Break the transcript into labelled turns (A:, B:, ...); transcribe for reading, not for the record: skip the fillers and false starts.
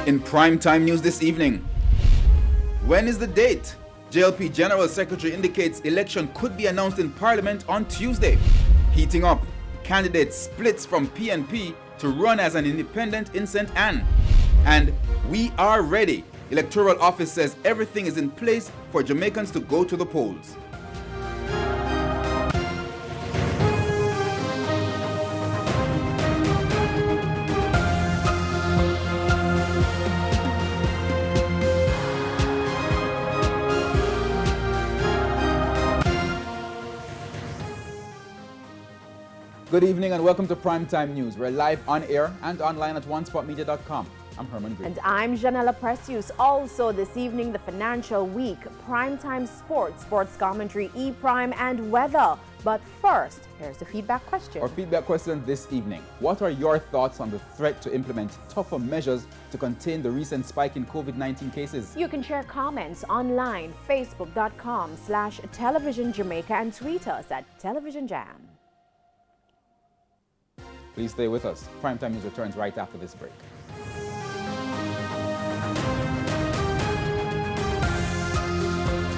A: In primetime news this evening, when is the date? JLP General Secretary indicates election could be announced in Parliament on Tuesday. Heating up, candidate splits from PNP to run as an independent in St. Anne. And we are ready. Electoral Office says everything is in place for Jamaicans to go to the polls. Good evening and welcome to Primetime News. We're live on air and online at onespotmedia.com. I'm Herman Green.
B: And I'm Janella Precious. Also this evening, the Financial Week, Primetime Sports, Sports Commentary, E-Prime and Weather. But first, here's the feedback question.
A: Our feedback question this evening. What are your thoughts on the threat to implement tougher measures to contain the recent spike in COVID-19 cases?
B: You can share comments online, facebook.com/Television Jamaica and tweet us at Television Jam.
A: Please stay with us. Primetime News returns right after this break.